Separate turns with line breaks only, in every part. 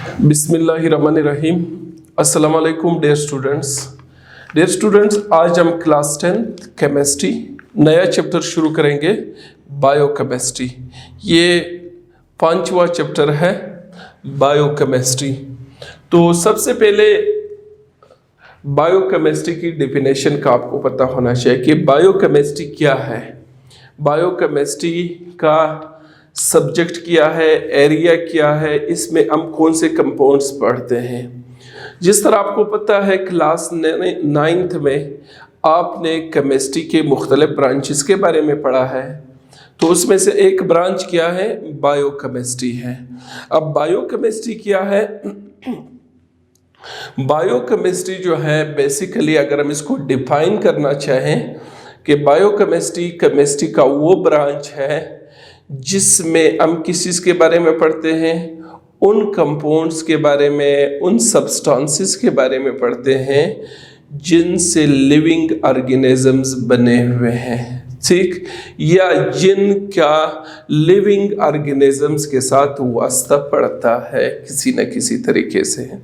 बिस्मिल्लाहिर्रहमानिर्रहीम। अस्सलाम वालेकुम डियर स्टूडेंट्स, आज हम क्लास 10 केमिस्ट्री नया चैप्टर शुरू करेंगे, बायोकेमिस्ट्री। ये 5वां चैप्टर है बायोकेमिस्ट्री। तो सबसे पहले बायोकेमिस्ट्री की डेफिनेशन का आपको पता होना चाहिए कि बायोकेमिस्ट्री क्या है। बायोकेमिस्ट्री का सब्जेक्ट क्या है, एरिया क्या है, इसमें हम कौन से कंपाउंड्स पढ़ते हैं। जिस तरह आपको पता है क्लास 9th में आपने केमिस्ट्री के मुख्तलिफ ब्रांचेस के बारे में पढ़ा है, तो उसमें से एक ब्रांच क्या है, बायोकेमिस्ट्री है। अब बायोकेमिस्ट्री क्या है? बायोकेमिस्ट्री जो है बेसिकली अगर हम इसको डिफाइन करना चाहें कि बायोकेमिस्ट्री केमिस्ट्री का वो ब्रांच है जिसमें हम किस चीज़ के बारे में पढ़ते हैं, उन कंपाउंड्स के बारे में, उन सब्सटेंसेस के बारे में पढ़ते हैं जिनसे लिविंग ऑर्गेनिजम्स बने हुए हैं, ठीक, या जिनका लिविंग ऑर्गेनिजम्स के साथ वास्ता पड़ता है किसी न किसी तरीके से,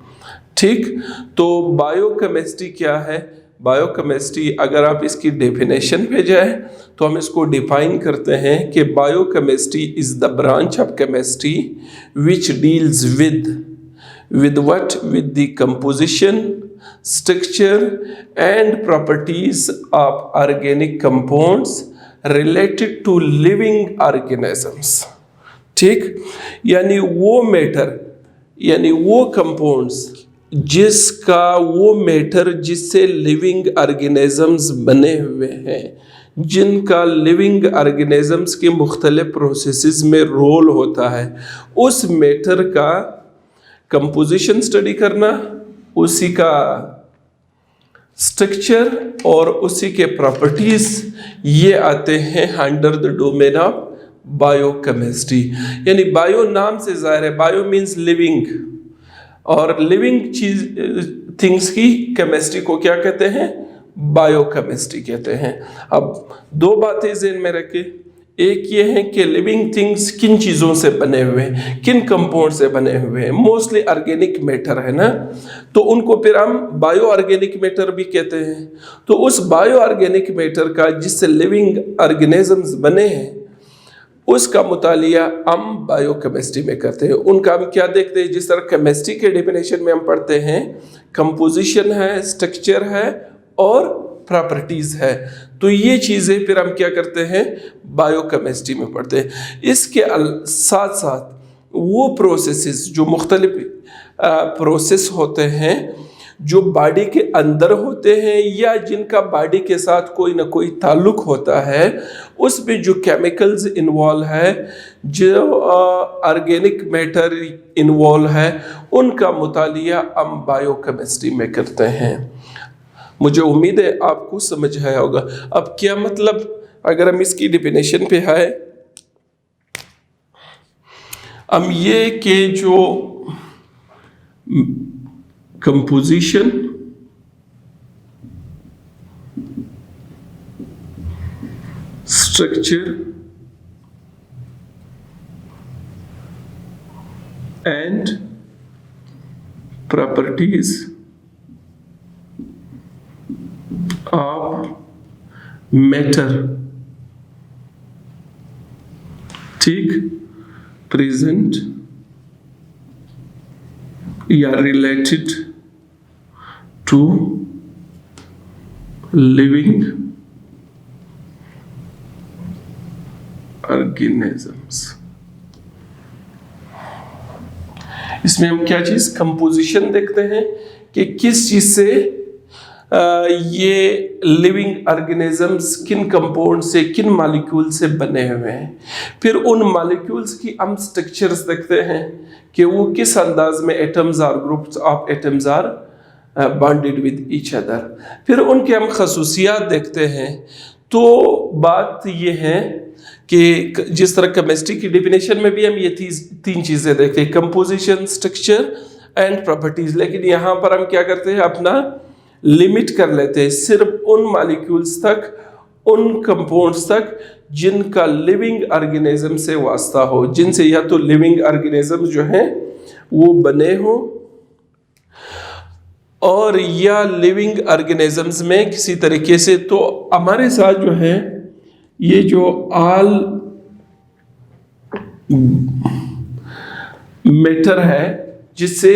ठीक। तो बायोकेमिस्ट्री क्या है? बायोकेमिस्ट्री अगर आप इसकी डेफिनेशन पे जाए तो हम इसको डिफाइन करते हैं कि biochemistry is the branch of chemistry which deals with what, with the composition, structure and properties of organic compounds related to living organisms, ठीक। यानी वो मैटर, यानी वो कंपाउंड्स जिसका वो मैटर जिससे लिविंग ऑर्गेनिजम्स बने हुए हैं, जिनका लिविंग ऑर्गेनिजम्स के मुख्तलिफ प्रोसेसेस में रोल होता है, उस मैटर का कंपोजिशन स्टडी करना, उसी का स्ट्रक्चर और उसी के प्रॉपर्टीज, ये आते हैं under the domain of biochemistry. यानी बायो नाम से जाहिर है, बायो मीन्स लिविंग, और लिविंग चीज थिंग्स की केमिस्ट्री को क्या कहते हैं? बायोकेमिस्ट्री कहते हैं। अब दो बातें ज़हन में रखें, एक ये है कि लिविंग थिंग्स किन चीज़ों से बने हुए हैं, किन कंपाउंड से बने हुए हैं, मोस्टली ऑर्गेनिक मैटर है ना, तो उनको फिर हम बायो ऑर्गेनिक मैटर भी कहते हैं। तो उस बायो ऑर्गेनिक मैटर का जिससे लिविंग ऑर्गेनिजम्स बने हैं उसका मुतालिया हम बायोकेमिस्ट्री में करते हैं। उनका हम क्या देखते हैं, जिस तरह केमिस्ट्री के डेफिनेशन में हम पढ़ते हैं कंपोजिशन है, स्ट्रक्चर है और प्रॉपर्टीज है, तो ये चीज़ें फिर हम क्या करते हैं, बायोकेमिस्ट्री में पढ़ते हैं। इसके साथ साथ वो प्रोसेसेस जो मुख्तलिफ प्रोसेस होते हैं जो बॉडी के अंदर होते हैं या जिनका बॉडी के साथ कोई ना कोई ताल्लुक होता है, उसमें जो केमिकल्स इन्वॉल्व है, जो ऑर्गेनिक मैटर इन्वॉल्व है, उनका मुतालिया हम बायोकेमिस्ट्री में करते हैं। मुझे उम्मीद है आपको समझ आया होगा। अब क्या मतलब, अगर हम इसकी डेफिनेशन पे आए, हम ये कि जो composition, structure and properties of matter, ठीक, प्रेजेंट या रिलेटेड टू लिविंग ऑर्गेनिजम्स। इसमें हम क्या चीज, कंपोजिशन देखते हैं कि किस चीज से ये लिविंग ऑर्गेनिजम्स किन कंपाउंड से, किन मॉलिक्यूल से बने हुए हैं। फिर उन मॉलिक्यूल्स की हम स्ट्रक्चर्स देखते हैं कि वो किस अंदाज में एटम्स और groups of atoms are bonded with each other. फिर उनके हम खसूसियात देखते हैं। तो बात ये है कि जिस तरह केमिस्ट्री की डेफिनेशन में भी हम ये तीन चीज़ें देखते हैं, कंपोजिशन, स्ट्रक्चर एंड प्रॉपर्टीज, लेकिन यहाँ पर हम क्या करते हैं, अपना लिमिट कर लेते हैं सिर्फ उन मॉलिक्यूल्स तक, उन कंपाउंड्स तक जिनका लिविंग ऑर्गेनिज्म से वास्ता हो, जिनसे या तो लिविंग ऑर्गेनिज्म जो हैं वो बने हो, और या लिविंग ऑर्गेनिजम्स में किसी तरीके से। तो हमारे साथ जो है ये जो ऑल मैटर है जिससे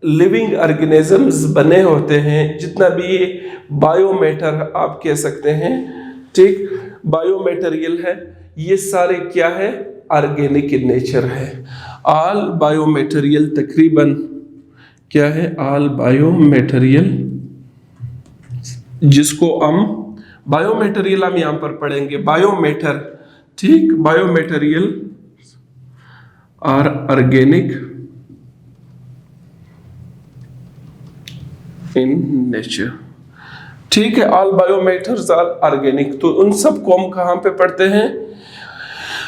लिविंग ऑर्गेनिजम्स बने होते हैं, जितना भी ये बायोमैटर आप कह सकते हैं, ठीक, बायोमैटेरियल है, ये सारे क्या है, ऑर्गेनिक इन नेचर है। ऑल बायोमैटेरियल तकरीबन क्या है, ऑल बायोमैटेरियल, जिसको हम बायोमैटेरियल हम यहां पर पढ़ेंगे, बायोमैटर, ठीक, biomaterial are organic in nature, ठीक है। ऑल बायोमैटर्स आर ऑर्गेनिक, तो उन सब को हम कहां पे पढ़ते हैं।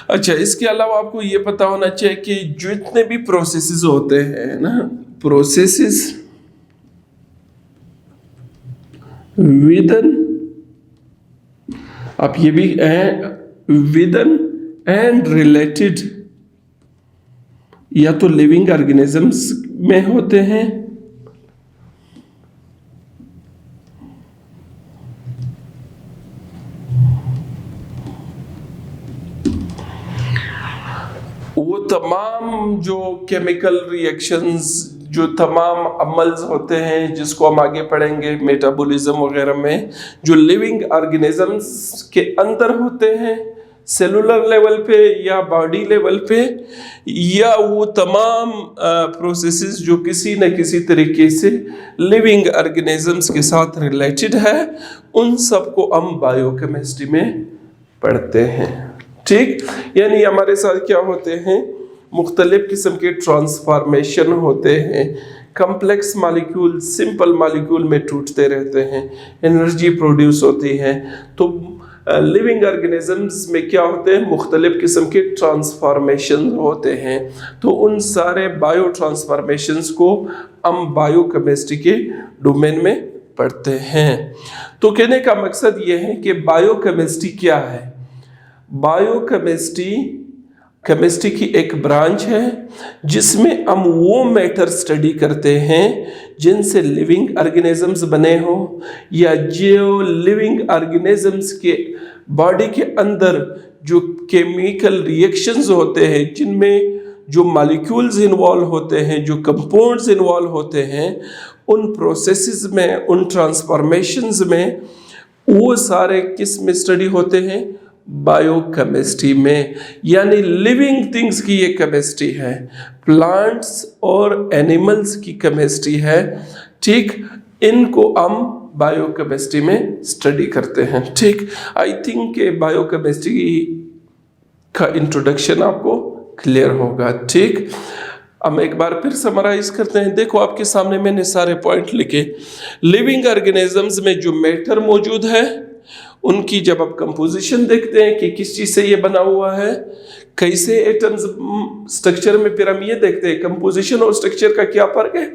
अच्छा, इसके अलावा आपको ये पता होना चाहिए कि जितने भी प्रोसेसेस होते हैं ना, प्रोसेसेस विदन, आप ये भी विदन एंड रिलेटेड, या तो लिविंग ऑर्गेनिजम्स में होते हैं वो तमाम जो केमिकल रिएक्शंस, जो तमाम अमल्स होते हैं जिसको हम आगे पढ़ेंगे मेटाबॉलिज्म वगैरह में, जो लिविंग ऑर्गेनिजम्स के अंदर होते हैं सेलुलर लेवल पे या बॉडी लेवल पे, या वो तमाम प्रोसेसेस जो किसी न किसी तरीके से लिविंग ऑर्गेनिजम्स के साथ रिलेटेड है, उन सब को हम बायोकेमिस्ट्री में पढ़ते हैं, ठीक। यानी हमारे साथ क्या होते हैं, मुख्तलिफ किस्म के ट्रांसफॉर्मेशन होते हैं, कम्प्लेक्स मॉलिक्यूल सिंपल मॉलिक्यूल में टूटते रहते हैं, एनर्जी प्रोड्यूस होती है। तो लिविंग ऑर्गेनिजम्स में क्या होते हैं, मुख्तलिफ किस्म के ट्रांसफॉर्मेशन होते हैं। तो उन सारे बायो ट्रांसफॉर्मेशंस को हम बायोकेमिस्ट्री के डोमेन में पढ़ते हैं। तो कहने का मकसद ये है कि बायोकेमिस्ट्री क्या है। बायोकेमिस्ट्री केमिस्ट्री की एक ब्रांच है जिसमें हम वो मैटर स्टडी करते हैं जिनसे लिविंग ऑर्गेनिजम्स बने हो, या जो लिविंग ऑर्गेनिजम्स के बॉडी के अंदर जो केमिकल रिएक्शंस होते हैं, जिनमें जो मॉलिक्यूल्स इन्वॉल्व होते हैं, जो कंपाउंड्स इन्वॉल्व होते हैं, उन प्रोसेसेस में, उन ट्रांसफॉर्मेशंस में, वो सारे किस में स्टडी होते हैं, बायोकेमिस्ट्री में। यानी लिविंग थिंग्स की ये केमिस्ट्री है, प्लांट्स और एनिमल्स की केमिस्ट्री है, ठीक। इनको हम बायोकेमिस्ट्री में स्टडी करते हैं, ठीक। आई थिंक के बायोकेमिस्ट्री का इंट्रोडक्शन आपको क्लियर होगा, ठीक। हम एक बार फिर समराइज करते हैं। देखो आपके सामने मैंने सारे पॉइंट लिखे। लिविंग ऑर्गेनिजम्स में जो मैटर मौजूद है, उनकी जब आप कंपोजिशन देखते हैं कि किस चीज़ से ये बना हुआ है, कैसे एटम्स स्ट्रक्चर में, फिर हम ये देखते हैं कंपोजिशन और स्ट्रक्चर का क्या फर्क है।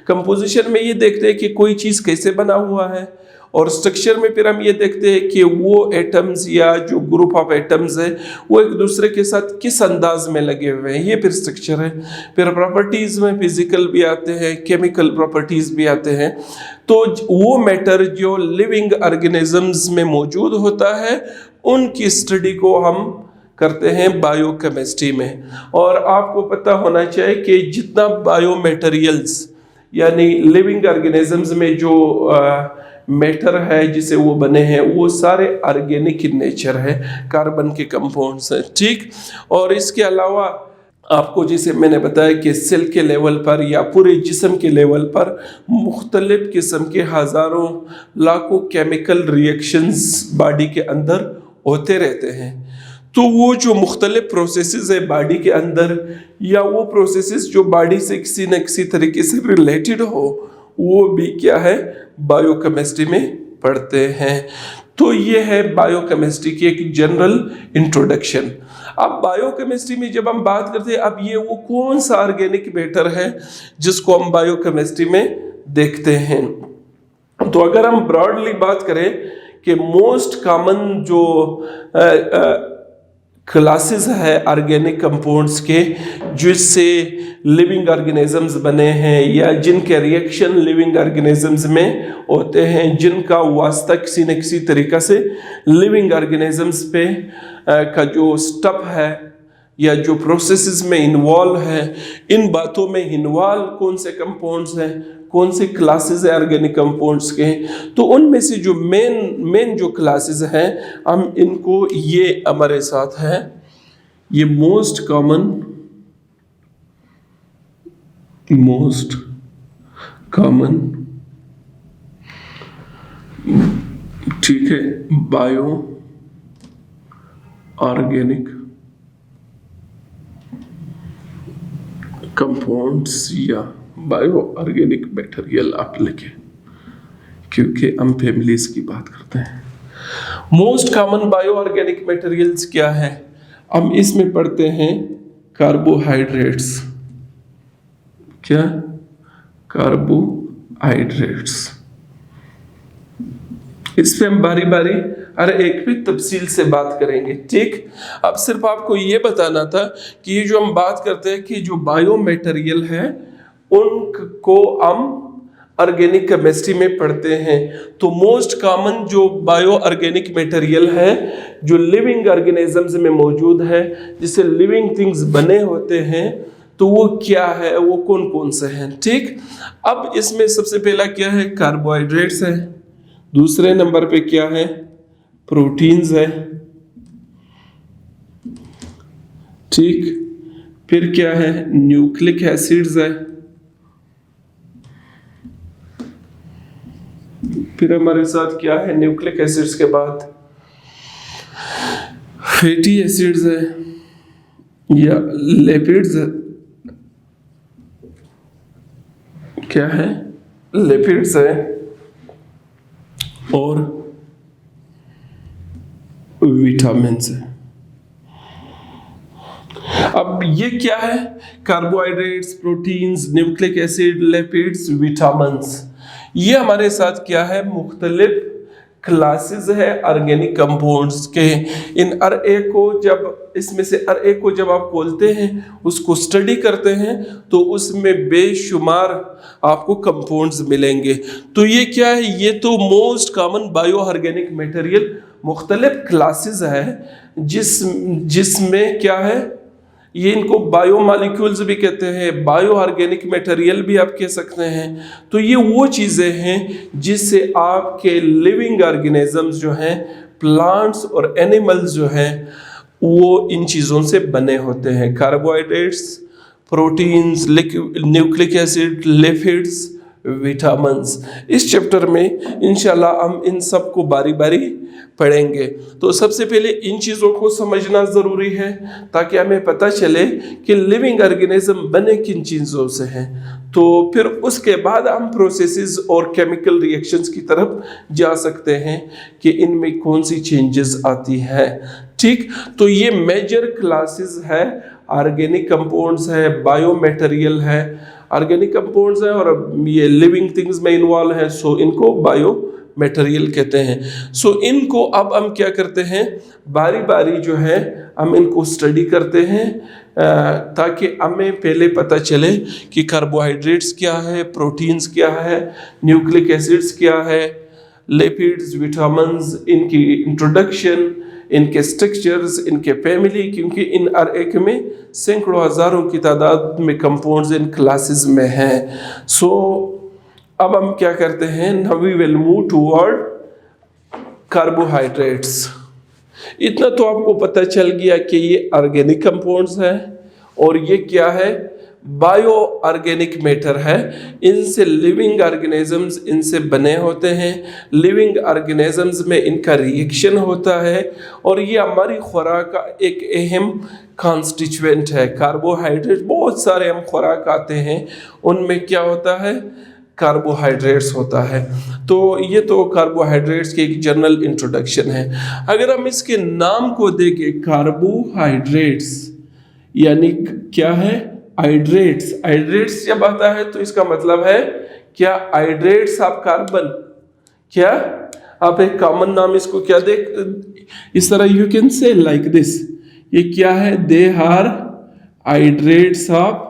कंपोजिशन में ये देखते हैं कि कोई चीज़ कैसे बना हुआ है, और स्ट्रक्चर में फिर हम ये देखते हैं कि वो एटम्स या जो ग्रुप ऑफ एटम्स है वो एक दूसरे के साथ किस अंदाज में लगे हुए हैं, ये फिर स्ट्रक्चर है। फिर प्रॉपर्टीज़ में फिजिकल भी आते हैं, केमिकल प्रॉपर्टीज़ भी आते हैं। तो वो मैटर जो लिविंग ऑर्गेनिजम्स में मौजूद होता है, उनकी स्टडी को हम करते हैं बायोकेमिस्ट्री में। और आपको पता होना चाहिए कि जितना बायोमैटेरियल्स यानी लिविंग ऑर्गेनिजम्स में जो मैटर है जिसे वो बने हैं, वो सारे ऑर्गेनिक इन नेचर है, कार्बन के कंपाउंड्स हैं, ठीक। और इसके अलावा आपको जैसे मैंने बताया कि सेल के लेवल पर या पूरे जिस्म के लेवल पर मुख्तलिफ किस्म के हज़ारों लाखों केमिकल रिएक्शंस बॉडी के अंदर होते रहते हैं। तो वो जो मुख्तलिफ प्रोसेसेस है बॉडी के अंदर, या वो प्रोसेसेस जो बॉडी से किसी न किसी तरीके से रिलेटेड हो, वो भी क्या है, बायोकेमिस्ट्री में पढ़ते हैं। तो ये है बायोकेमिस्ट्री की एक जनरल इंट्रोडक्शन। अब बायोकेमिस्ट्री में जब हम बात करते हैं, अब ये वो कौन सा ऑर्गेनिक मैटर है जिसको हम बायोकेमिस्ट्री में देखते हैं। तो अगर हम ब्रॉडली बात करें कि मोस्ट कॉमन जो क्लासेस है ऑर्गेनिक कंपाउंड्स के जिससे लिविंग ऑर्गेनिजम्स बने हैं या जिनके रिएक्शन लिविंग ऑर्गेनिजम्स में होते हैं, जिनका वास्ता किसी न किसी तरीक़ा से लिविंग ऑर्गेनिजम्स पे का जो स्टेप है या जो प्रोसेसेस में इन्वॉल्व है, इन बातों में इन्वॉल्व कौन से कंपाउंड्स हैं, कौन से क्लासेस है ऑर्गेनिक कंपाउंड्स के, तो उनमें से जो मेन जो क्लासेस हैं हम इनको, ये हमारे साथ है, ये मोस्ट कॉमन, ठीक है, बायो ऑर्गेनिक कंपाउंड्स या बायो ऑर्गेनिक मटेरियल आप लिखें, क्योंकि हम फैमिलीज की बात करते हैं। Most common bio organic materials क्या है? हम इसमें पढ़ते हैं कार्बोहाइड्रेट्स। क्या? कार्बोहाइड्रेट्स। इस पे हम बारी बारी हर एक भी तफसील से बात करेंगे, ठीक। अब सिर्फ आपको ये बताना था कि ये जो हम बात करते हैं कि जो बायो मटेरियल है उनको हम ऑर्गेनिक केमिस्ट्री में पढ़ते हैं। तो मोस्ट कॉमन जो बायो ऑर्गेनिक मटेरियल है जो लिविंग ऑर्गेनिजम्स में मौजूद है, जिससे लिविंग थिंग्स बने होते हैं, तो वो क्या है, वो कौन कौन से हैं, ठीक। अब इसमें सबसे पहला क्या है? कार्बोहाइड्रेट्स है। दूसरे नंबर पे क्या है? प्रोटीन्स है, ठीक। फिर क्या है? न्यूक्लिक एसिड्स है। फिर हमारे साथ क्या है? न्यूक्लिक एसिड्स के बाद फैटी एसिड्स है या लिपिड्स है। क्या है? लिपिड्स है। और विटामिन्स है। अब ये क्या है? Carbohydrates, proteins, nucleic acid, lipids, vitamins, ये हमारे साथ क्या है? मुख्तलिफ क्लासेस है ऑर्गेनिक कंपाउंड्स के। इन हर एक को जब इसमें से हर एक को जब आप खोलते हैं, उसको स्टडी करते हैं, तो उसमें बेशुमार आपको कंपाउंड्स मिलेंगे। तो ये क्या है? ये तो most common bio organic material मुख्तलिफ क्लासेस है जिसमें क्या है? ये इनको बायोमॉलिक्यूल्स भी कहते हैं, बायो ऑर्गेनिक मटेरियल भी आप कह सकते हैं। तो ये वो चीज़ें हैं जिससे आपके लिविंग ऑर्गेनिजम्स जो हैं, प्लांट्स और एनिमल्स जो हैं, वो इन चीज़ों से बने होते हैं। Carbohydrates, proteins, nucleic acid, lipids, vitamins. इस चैप्टर में इंशाल्लाह हम इन सब को बारी बारी पढ़ेंगे। तो सबसे पहले इन चीज़ों को समझना ज़रूरी है ताकि हमें पता चले कि लिविंग ऑर्गेनिज्म बने किन चीज़ों से हैं। तो फिर उसके बाद हम प्रोसेसेस और केमिकल रिएक्शंस की तरफ जा सकते हैं कि इनमें कौन सी चेंजेस आती है, ठीक। तो ये मेजर क्लासेस है, ऑर्गेनिक कंपाउंड्स है, बायो मटेरियल है, ऑर्गेनिक कंपाउंड्स है और ये लिविंग थिंग्स में इन्वॉल्व है, सो इनको बायो मटेरियल कहते हैं। सो इनको अब हम क्या करते हैं? बारी बारी जो है हम इनको स्टडी करते हैं ताकि हमें पहले पता चले कि कार्बोहाइड्रेट्स क्या है, प्रोटीन्स क्या है, न्यूक्लिक एसिड्स क्या है, लिपिड्स, विटामिन्स, इनकी इंट्रोडक्शन, इनके स्ट्रक्चर्स, इनके फैमिली, क्योंकि इन हर एक में सैकड़ों हज़ारों की तादाद में कंपाउंड्स इन क्लासेस में हैं। सो अब हम क्या करते हैं? Now we will move toward carbohydrates. इतना तो आपको पता चल गया कि ये ऑर्गेनिक कंपाउंड्स है और ये क्या है? बायो ऑर्गेनिक मैटर है। इनसे लिविंग ऑर्गेनिजम्स इनसे बने होते हैं, लिविंग ऑर्गेनिजम्स में इनका रिएक्शन होता है और ये हमारी खुराक का एक अहम कॉन्स्टिट्यूएंट है। कार्बोहाइड्रेट, बहुत सारे हम खुराक आते हैं, उनमें क्या होता है? कार्बोहाइड्रेट्स होता है। तो ये तो कार्बोहाइड्रेट्स की एक जनरल इंट्रोडक्शन है। अगर हम इसके नाम को देखें, कार्बोहाइड्रेट्स यानी क्या है? हाइड्रेट्स। हाइड्रेट्स जब आता है तो इसका मतलब है क्या? Hydrates of carbon. क्या आप एक कॉमन नाम इसको क्या देख, इस तरह you can say like this ये क्या है? They are hydrates of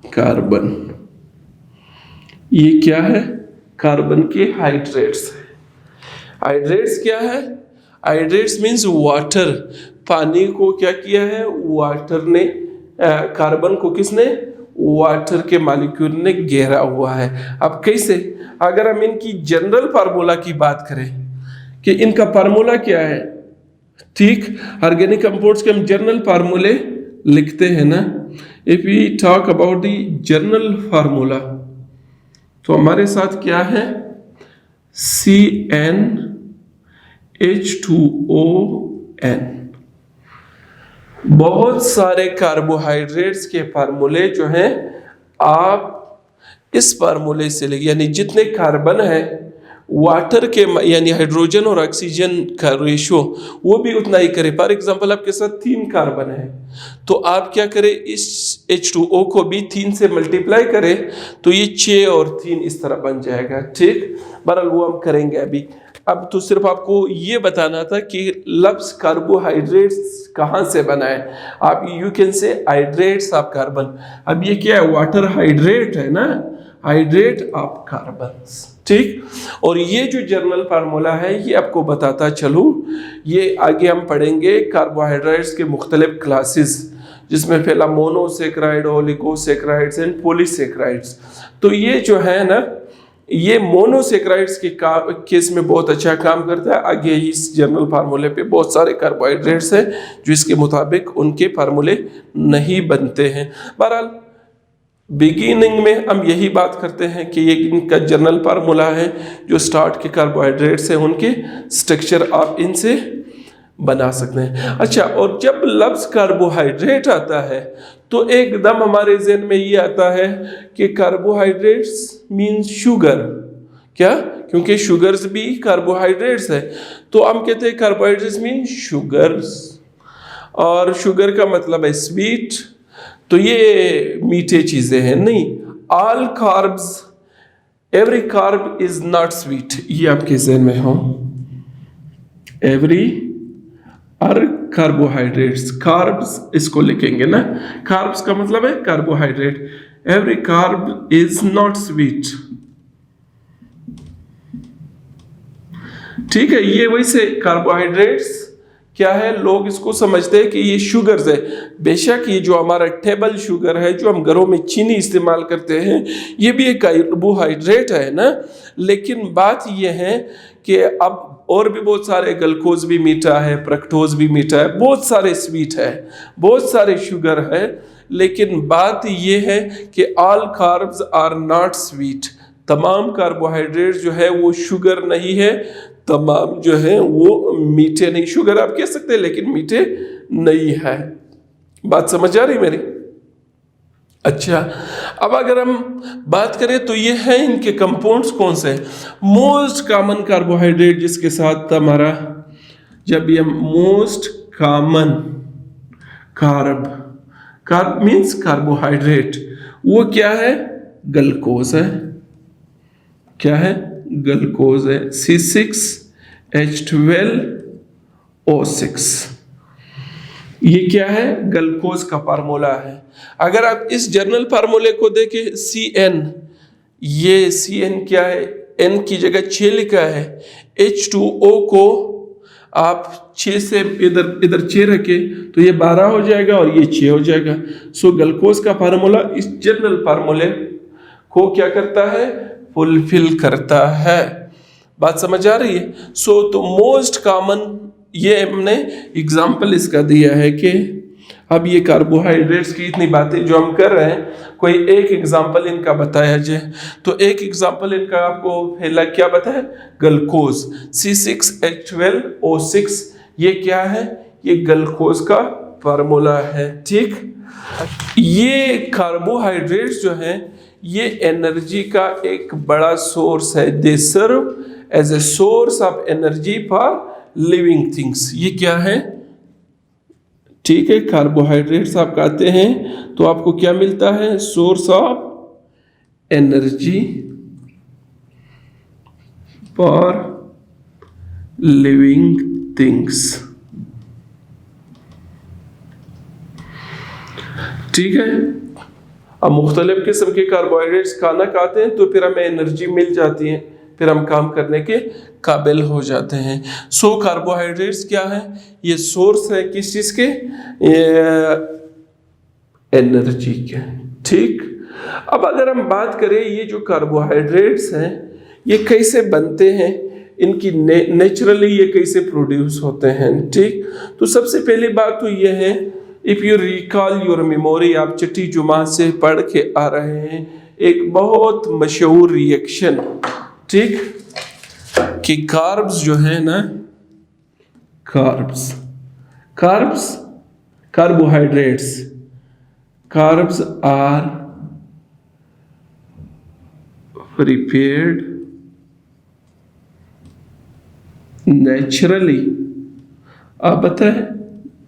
carbon. ये क्या है? कार्बन के हाइड्रेट्स है। हाइड्रेट्स क्या है? Hydrates means water. पानी को क्या किया है? वाटर ने, कार्बन को किसने? वाटर के मॉलिक्यूल ने घेरा हुआ है। अब कैसे? अगर हम इनकी जनरल फार्मूला की बात करें कि इनका फार्मूला क्या है, ठीक, ऑर्गेनिक कंपाउंड्स के हम जनरल फार्मूले लिखते हैं ना। If we talk about the general formula, तो हमारे साथ क्या है? CnH2ON। बहुत सारे कार्बोहाइड्रेट्स के फार्मूले जो हैं आप इस फार्मूले से ले, यानी जितने कार्बन है वाटर के, यानी हाइड्रोजन और ऑक्सीजन का रेशो वो भी उतना ही करें। फॉर एग्जांपल आपके साथ 3 कार्बन है, तो आप क्या करें? इस H2O को भी 3 से मल्टीप्लाई करें तो ये 6 और 3 इस तरह बन जाएगा। ठीक, बहरहाल वो हम करेंगे अभी। अब तो सिर्फ आपको ये बताना था कि लफ्ज कार्बोहाइड्रेट्स कहाँ से बना है। आप यू कैन से हाइड्रेट्स ऑफ कार्बन। अब ये क्या है? वाटर हाइड्रेट है ना, हाइड्रेट ऑफ कार्बन। ठीक, और ये जो जनरल फार्मूला है ये आपको बताता चलूँ। ये आगे हम पढ़ेंगे कार्बोहाइड्रेट्स के मुख्तलिफ क्लासेस, जिसमें पहला मोनोसेक्राइड, ओलिगोसेक्राइड्स एंड पॉलीसेक्राइड्स। तो ये जो है ना, ये मोनोसेक्राइड्स के केस में बहुत अच्छा काम करता है। आगे इस जनरल फार्मूले पे बहुत सारे कार्बोहाइड्रेट्स हैं जो इसके मुताबिक उनके फार्मूले नहीं बनते हैं। बहरहाल बिगिनिंग में हम यही बात करते हैं कि ये इनका जनरल फार्मूला है, जो स्टार्ट के कार्बोहाइड्रेट्स हैं उनके स्ट्रक्चर आप इनसे बना सकते हैं। अच्छा, और जब लफ्ज कार्बोहाइड्रेट आता है तो एकदम हमारे ज़हन में ये आता है कि कार्बोहाइड्रेट्स मीन्स शुगर। क्या? क्योंकि शुगर्स भी कार्बोहाइड्रेट्स है, तो हम कहते हैं कार्बोहाइड्रेट्स मीन शुगर्स, और शुगर का मतलब है स्वीट। तो ये मीठे चीजें हैं नहीं। All carbs, every carb is not sweet, ये आपके ज़हन में हो। एवरी और कार्बोहाइड्रेट्स, कार्ब्स इसको लिखेंगे ना, कार्ब्स का मतलब है carbohydrate. Every carb is not sweet. ठीक है, ये वैसे कार्बोहाइड्रेट्स क्या है, लोग इसको समझते हैं कि ये शुगर्स है। बेशक ये जो हमारा टेबल शुगर है, जो हम घरों में चीनी इस्तेमाल करते हैं, ये भी एक कार्बोहाइड्रेट है ना। लेकिन बात ये है कि अब और भी बहुत सारे, ग्लूकोज भी मीठा है, फ्रक्टोज भी मीठा है, बहुत सारे स्वीट है, बहुत सारे शुगर है। लेकिन बात ये है कि all carbs are not sweet. तमाम कार्बोहाइड्रेट जो है वो शुगर नहीं है, तमाम जो है वो मीठे नहीं। शुगर आप कह सकते हैं लेकिन मीठे नहीं है। बात समझ आ रही मेरी? अच्छा, अब अगर हम बात करें तो ये है इनके कंपाउंड्स कौन से। मोस्ट कॉमन कार्बोहाइड्रेट जिसके साथ हमारा, जब ये most common carb, carb means carbohydrate, वो क्या है? ग्लूकोज है। क्या है? ग्लूकोज है। C6H12O6, ये क्या है? ग्लूकोज का फार्मूला है। अगर आप इस जनरल फार्मूले को देखें, Cn, ये Cn क्या है? N की जगह 6 लिखा है। H2O को आप 6 से इधर 6 रखे तो ये 12 हो जाएगा और ये 6 हो जाएगा। सो ग्लूकोज का फार्मूला इस जनरल फार्मूले को क्या करता है? फुलफिल करता है। बात समझ आ रही है? सो तो मोस्ट कॉमन, ये हमने एग्जाम्पल इसका दिया है कि अब ये कार्बोहाइड्रेट्स की इतनी बातें जो हम कर रहे हैं, कोई एक एग्जाम्पल इनका बताया जाए तो एक एग्जाम्पल इनका आपको पहला क्या बताया? ग्लूकोज C6H12O6, ये क्या है? ये ग्लूकोज का फार्मूला है। ठीक, ये कार्बोहाइड्रेट्स जो हैं ये एनर्जी का एक बड़ा सोर्स है। They serve as a source of energy for living things. ये क्या है? ठीक है, कार्बोहाइड्रेट्स आप खाते हैं तो आपको क्या मिलता है? Source of energy for living things. ठीक है। अब मुख्तलिफ किस्म के कार्बोहाइड्रेट्स खाना खाते हैं तो फिर हमें एनर्जी मिल जाती है, फिर हम काम करने के काबिल हो जाते हैं। सो कार्बोहाइड्रेट्स क्या है? ये सोर्स है किस चीज़ के? एनर्जी के। ठीक। अब अगर हम बात करें ये जो कार्बोहाइड्रेट्स हैं ये कैसे बनते हैं, इनकी नेचुरली ये कैसे प्रोड्यूस होते हैं। ठीक। तो सबसे पहली बात तो ये है, if you recall your memory, आप चिट्ठी जुमा से पढ़ के आ रहे हैं एक बहुत मशहूर रिएक्शन, ठीक, कि कार्ब्स जो है ना, carbohydrates, carbs are prepared naturally. आप बताएं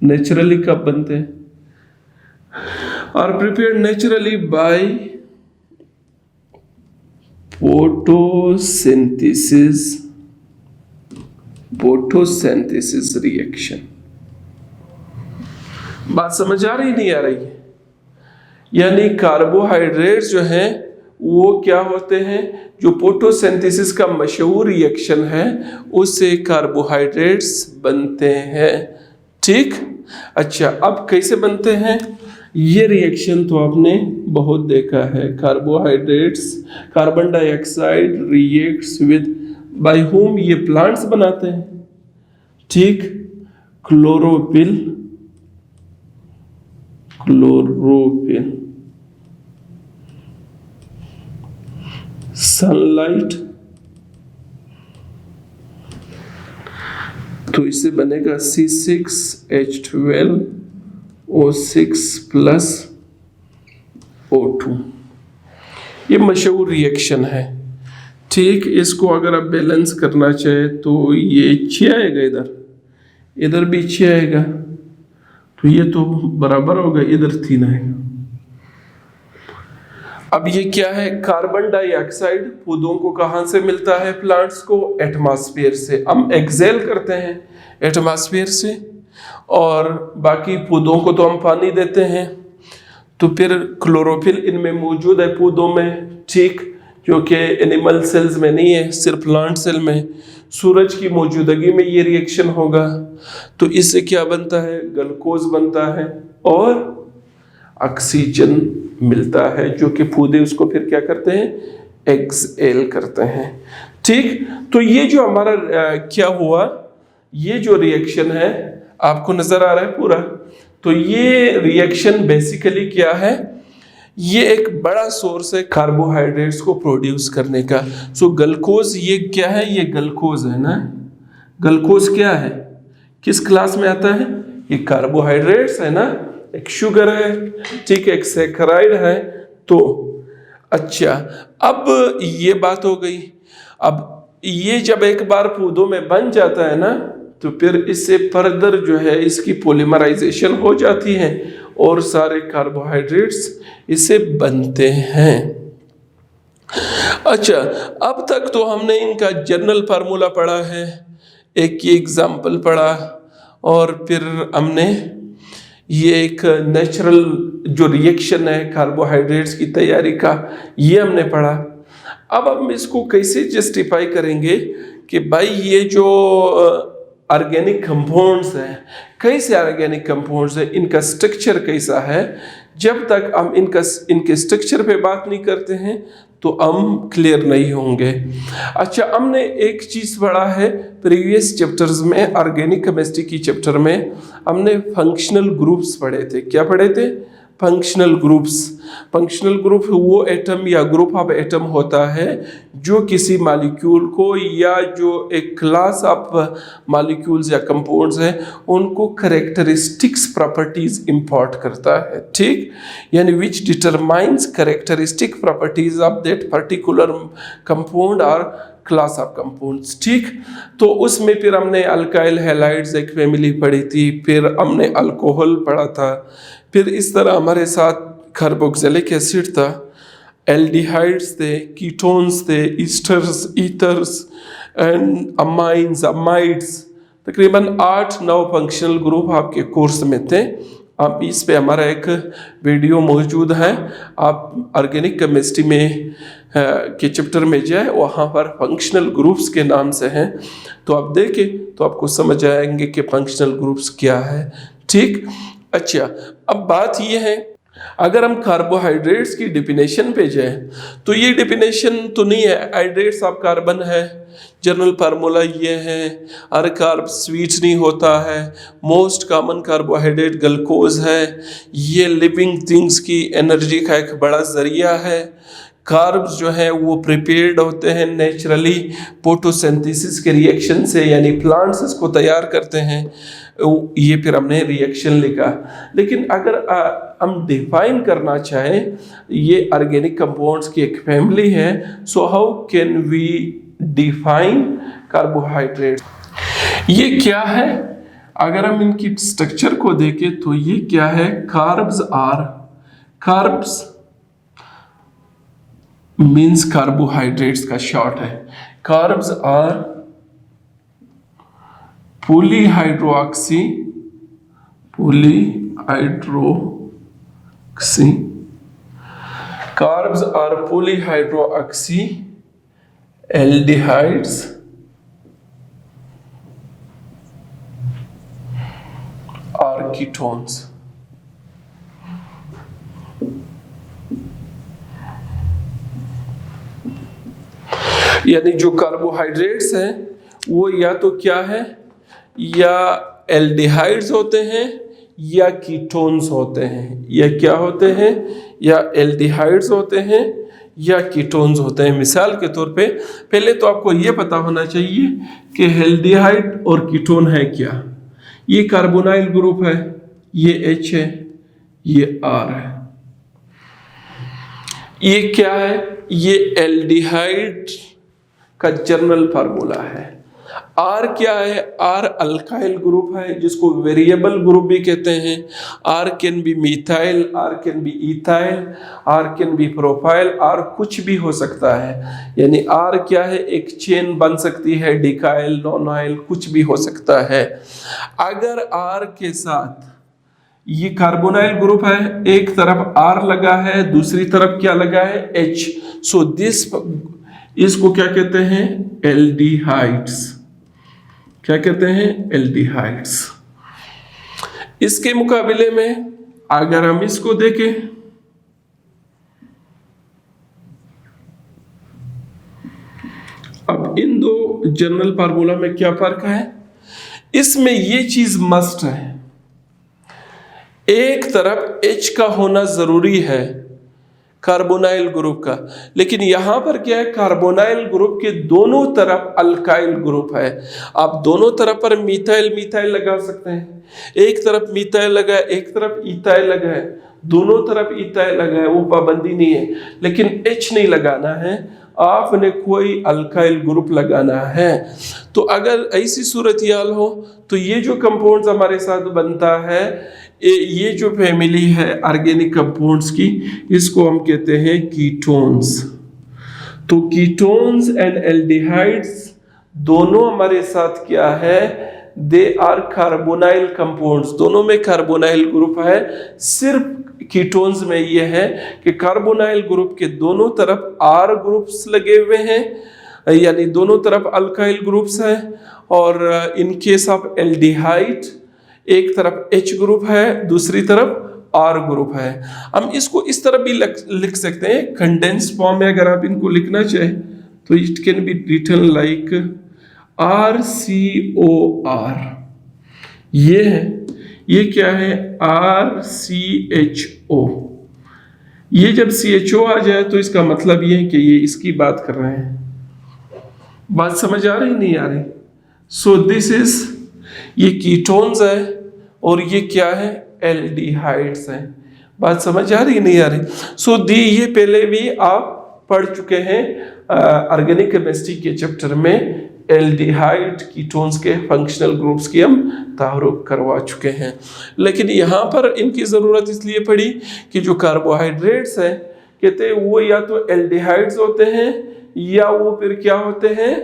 नेचुरली कब बनते हैं? Are prepared naturally by photosynthesis reaction. बात समझ आ रही नहीं आ रही है? यानी कार्बोहाइड्रेट्स जो हैं वो क्या होते हैं, जो फोटोसिंथेसिस का मशहूर रिएक्शन है उससे कार्बोहाइड्रेट्स बनते हैं। ठीक। अच्छा, अब कैसे बनते हैं ये रिएक्शन तो आपने बहुत देखा है। Carbohydrates, carbon dioxide reacts with, by whom ये प्लांट्स बनाते हैं। ठीक। क्लोरोफिल, सनलाइट, तो इससे बनेगा C6H12O6+O2। ये मशहूर रिएक्शन है। ठीक। इसको अगर आप बैलेंस करना चाहे तो ये 6 आएगा, इधर भी 6 आएगा, तो ये तो बराबर होगा, इधर 3 आएगा। अब ये क्या है? कार्बन डाइऑक्साइड पौधों को कहाँ से मिलता है? प्लांट्स को एटमॉस्फेयर से। हम एक्सेल करते हैं एटमॉस्फेयर से, और बाकी पौधों को तो हम पानी देते हैं। तो फिर क्लोरोफिल इनमें मौजूद है पौधों में, ठीक, जो कि एनिमल सेल्स में नहीं है, सिर्फ प्लांट सेल में। सूरज की मौजूदगी में ये रिएक्शन होगा, तो इससे क्या बनता है? ग्लूकोज बनता है और ऑक्सीजन मिलता है, जो कि पौधे उसको फिर क्या करते हैं? एक्सहेल करते हैं। ठीक। तो ये जो हमारा क्या हुआ, ये जो रिएक्शन है आपको नजर आ रहा है पूरा? तो ये रिएक्शन बेसिकली क्या है? ये एक बड़ा सोर्स है कार्बोहाइड्रेट्स को प्रोड्यूस करने का। सो ग्लूकोज ये क्या है? ये ग्लूकोज है ना। ग्लूकोज क्या है? किस क्लास में आता है? ये कार्बोहाइड्रेट्स है ना, एक शुगर है, ठीक है, एक सैकराइड है। तो अच्छा, अब ये बात हो गई। अब ये जब एक बार पौधों में बन जाता है ना, तो फिर इससे फर्दर जो है इसकी पॉलीमराइजेशन हो जाती है और सारे कार्बोहाइड्रेट्स इससे बनते हैं। अच्छा, अब तक तो हमने इनका जनरल फार्मूला पढ़ा है, एक ये एग्जाम्पल पढ़ा, और फिर हमने ये एक नेचुरल जो रिएक्शन है कार्बोहाइड्रेट्स की तैयारी का, ये हमने पढ़ा। अब हम इसको कैसे जस्टिफाई करेंगे कि भाई ये जो ऑर्गेनिक कंपाउंड्स हैं, कैसे ऑर्गेनिक कंपाउंड्स हैं, इनका स्ट्रक्चर कैसा है। जब तक हम इनके स्ट्रक्चर पे बात नहीं करते हैं तो हम क्लियर नहीं होंगे। अच्छा, हमने एक चीज़ पढ़ा है प्रीवियस चैप्टर्स में, ऑर्गेनिक केमिस्ट्री की चैप्टर में हमने फंक्शनल ग्रुप्स पढ़े थे। क्या पढ़े थे? Functional groups. फंक्शनल ग्रुप वो एटम या ग्रुप ऑफ एटम होता है जो किसी मॉलिक्यूल को या जो एक क्लास ऑफ मॉलिक्यूल्स या कंपाउंड्स हैं उनको कैरेक्टरिस्टिक्स प्रॉपर्टीज इंपोर्ट करता है। ठीक, यानी विच determines characteristic properties of that particular compound और क्लास ऑफ कंपाउंड्स। ठीक, तो उसमें फिर हमने अल्काइल हैलाइड्स एक फैमिली पढ़ी थी, फिर हमने अल्कोहल पढ़ा था, फिर इस तरह हमारे साथ कार्बोक्सिलिक एसिड था, एल्डिहाइड्स थे, कीटोन्स थे, esters, ethers and amines, amides. तकरीबन 8-9 फंक्शनल ग्रुप आपके कोर्स में थे, आप इस पे हमारा एक वीडियो मौजूद है, आप ऑर्गेनिक केमिस्ट्री में के चैप्टर में जाए, वहाँ पर फंक्शनल ग्रुप्स के नाम से हैं, तो आप देखें तो आपको समझ आएंगे कि फंक्शनल ग्रुप्स क्या है। ठीक, अच्छा, अब बात ये है, अगर हम कार्बोहाइड्रेट्स की डेफिनेशन पे जाए तो ये डेफिनेशन तो नहीं है, हाइड्रेट्स ऑफ कार्बन है, जनरल फार्मूला ये है, हर कार्ब स्वीट नहीं होता है, मोस्ट कॉमन कार्बोहाइड्रेट ग्लूकोज है, ये लिविंग थिंग्स की एनर्जी का एक बड़ा जरिया है, कार्ब्स जो है वो प्रिपेयर्ड होते हैं नेचुरली फोटोसिंथेसिस के रिएक्शन से, यानी प्लांट्स इसको तैयार करते हैं, ये फिर हमने रिएक्शन लिखा। लेकिन अगर हम डिफाइन करना चाहें, ये ऑर्गेनिक कंपाउंड्स की एक फैमिली है, so how can we define carbohydrate? ये क्या है? अगर हम इनकी स्ट्रक्चर को देखें तो ये क्या है? कार्ब्स मीन्स कार्बोहाइड्रेट्स का शॉर्ट है। Carbs are polyhydroxy carbs are polyhydroxy aldehydes or ketones। यानी जो कार्बोहाइड्रेट्स हैं वो या तो क्या है, या एल्डिहाइड्स होते हैं या कीटोन्स होते हैं, या क्या होते हैं, या एल्डिहाइड्स होते हैं या कीटोन्स होते हैं। मिसाल के तौर पे पहले तो आपको ये पता होना चाहिए कि एल्डिहाइड और कीटोन है क्या। ये कार्बोनाइल ग्रुप है, ये H है, ये R है। ये क्या है? ये एल्डिहाइड का जनरल फार्मूला है। R क्या है? R अल्काइल ग्रुप है, जिसको वेरिएबल ग्रुप भी कहते हैं। R can be methyl, R can be ethyl, R can be propyl, R कुछ भी हो सकता है। यानी R क्या है? एक चेन बन सकती है, डिकाइल, नॉनाइल, कुछ भी हो सकता है। अगर R के साथ ये कार्बोनाइल ग्रुप है, एक तरफ R लगा है, दूसरी तरफ क्या लगा है? H। सो दिस, इसको क्या कहते हैं? एल्डिहाइड्स। क्या कहते हैं? एल्डिहाइड्स। इसके मुकाबले में अगर हम इसको देखें, अब इन दो जनरल फार्मूला में क्या फर्क है? इसमें ये चीज मस्ट है, एक तरफ H का होना जरूरी है कार्बोनाइल ग्रुप का, लेकिन यहां पर क्या है? कार्बोनाइल ग्रुप के दोनों तरफ अल्काइल ग्रुप है। आप दोनों तरफ पर मिथाइल लगा सकते हैं, एक तरफ मिथाइल लगा है, एक तरफ इथाइल लगा है, दोनों तरफ इथाइल लगा है, वो पाबंदी नहीं है। लेकिन H नहीं लगाना है, आपने कोई अल्काइल ग्रुप लगाना है। तो अगर ऐसी सूरत हो तो ये जो कंपाउंड्स हमारे साथ बनता है, ये जो फैमिली है ऑर्गेनिक कंपाउंड्स की, इसको हम कहते हैं कीटोन्स। तो कीटोन्स एंड एल्डिहाइड्स दोनों हमारे साथ क्या है? दे आर कार्बोनाइल कंपाउंड्स, दोनों में कार्बोनाइल ग्रुप है। सिर्फ कीटोन्स में ये है कि कार्बोनाइल ग्रुप के दोनों तरफ R ग्रुप्स लगे हुए हैं, यानी दोनों तरफ अल्काइल ग्रुप्स हैं। और इन केस ऑफ एल्डिहाइड एक तरफ H ग्रुप है, दूसरी तरफ R ग्रुप है। हम इसको इस तरह भी लिख सकते हैं, कंडेंस फॉर्म में अगर आप इनको लिखना चाहें तो it can be written like RCOR। ये है, ये क्या है? RCHO। ये जब CHO आ जाए तो इसका मतलब ये है कि ये इसकी बात कर रहे हैं। बात समझ आ रही नहीं आ रही? सो दिस इज, ये कीटोन्स है और ये क्या है? एल्डिहाइड्स है। बात समझ आ रही नहीं आ रही? सो ये पहले भी आप पढ़ चुके हैं ऑर्गेनिक केमिस्ट्री के चैप्टर में। एल्डिहाइड कीटोन्स के फंक्शनल ग्रुप्स की हम तारुफ करवा चुके हैं, लेकिन यहाँ पर इनकी ज़रूरत इसलिए पड़ी कि जो कार्बोहाइड्रेट्स हैं, कहते हैं वो या तो एल्डिहाइड्स होते हैं या वो फिर क्या होते हैं?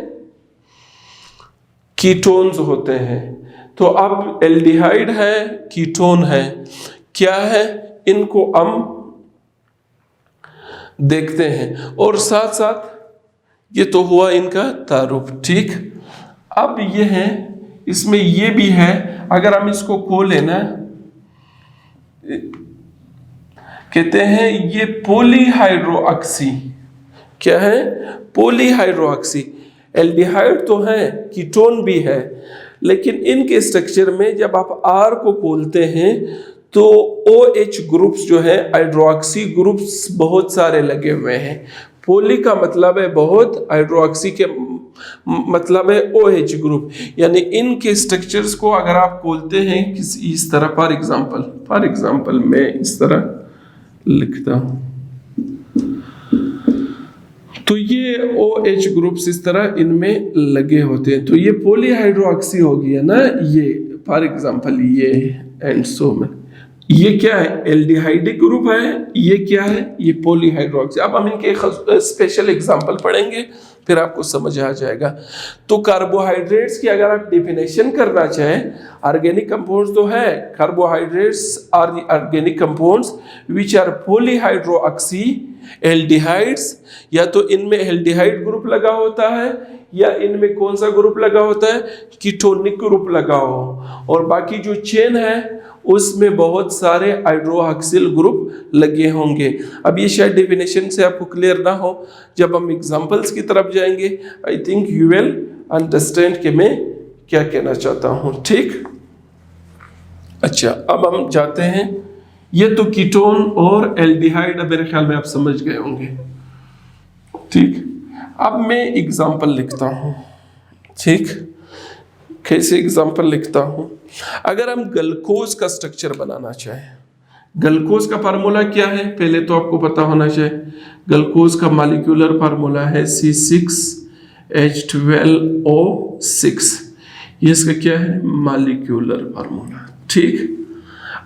कीटोन्स होते हैं। तो अब एल्डिहाइड है, कीटोन है। क्या है इनको हम देखते हैं। और साथ साथ ये तो हुआ इनका तारुफ, ठीक। अब ये है, इसमें ये भी है, अगर हम इसको खोलें ना, कहते हैं ये पॉलीहाइड्रोऑक्सी, क्या है, पॉलीहाइड्रोऑक्सी। एल्डिहाइड तो है, कीटोन भी है, लेकिन इनके स्ट्रक्चर में जब आप R को खोलते हैं तो OH ग्रुप्स जो है, हाइड्रोक्सी ग्रुप्स बहुत सारे लगे हुए हैं। पॉली का मतलब है बहुत, हाइड्रोक्सी के मतलब है OH ग्रुप, यानी इनके स्ट्रक्चर्स को अगर आप खोलते हैं किसी इस तरह, फॉर एग्जांपल मैं इस तरह लिखता हूं, तो ये OH ग्रुप्स इस तरह इनमें लगे होते हैं, तो ये पॉलीहाइड्रोक्सी हो गया ना, ये फॉर एग्जांपल ये एंड सो में, ये क्या है, एल्डिहाइडिक ग्रुप है, ये क्या है, ये पॉलीहाइड्रोक्सी। अब हम इनके स्पेशल एग्जांपल पढ़ेंगे, फिर आपको समझ आ जाएगा। तो कार्बोहाइड्रेट्स की अगर आप डेफिनेशन करना चाहें, ऑर्गेनिक कंपाउंड्स तो है, carbohydrates are the organic compounds which are polyhydroxy aldehydes, या तो इनमें एल्डिहाइड ग्रुप लगा होता है या इनमें कौन सा ग्रुप लगा होता है, कीटोनिक ग्रुप लगा हो, और बाकी जो चेन है उसमें बहुत सारे हाइड्रोक्सिल ग्रुप लगे होंगे। अब ये शायद डेफिनेशन से आपको क्लियर ना हो, जब हम एग्जांपल्स की तरफ जाएंगे I think you will understand कि मैं क्या कहना चाहता हूं, ठीक। अच्छा, अब हम जाते हैं, ये तो कीटोन और एल्डिहाइड मेरे ख्याल में आप समझ गए होंगे, ठीक। अब मैं एग्जांपल लिखता हूं, ठीक। कैसे एग्जांपल लिखता हूं, अगर हम ग्लूकोज का स्ट्रक्चर बनाना चाहें, ग्लूकोज का फार्मूला क्या है पहले तो आपको पता होना चाहिए। ग्लूकोज का मॉलिक्यूलर फार्मूला है C6H12O6, ये इसका क्या है, मॉलिक्यूलर फार्मूला, ठीक।